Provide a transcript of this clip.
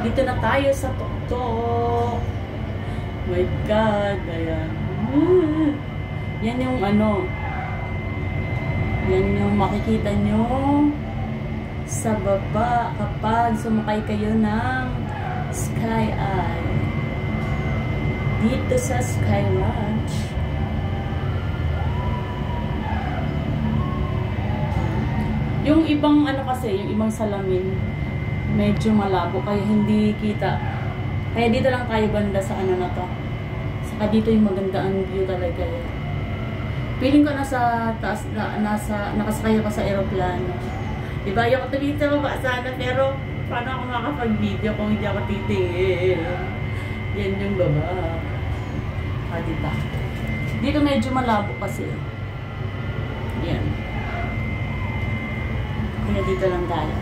Dito na tayo sa tuktok. My God, ayan. Yan yung ano, yan yung makikita nyo sa baba kapag sumakay kayo ng Sky Eye. Dito sa Sky Ranch. Yung ibang ano kasi, yung ibang salamin, medyo malabo kaya hindi kita. Kaya dito lang tayo banda sa ano na to. Saka dito yung maganda ang view talaga. Feeling ko nasa taas, nakasakay ako sa aeroplano. Diba, yung tumingin sa baba sana, pero paano ako makakapag-video kung hindi ako titingin? Yan yung baba. Diba? Dito medyo malabo kasi. Yan. Kaya dito lang tayo.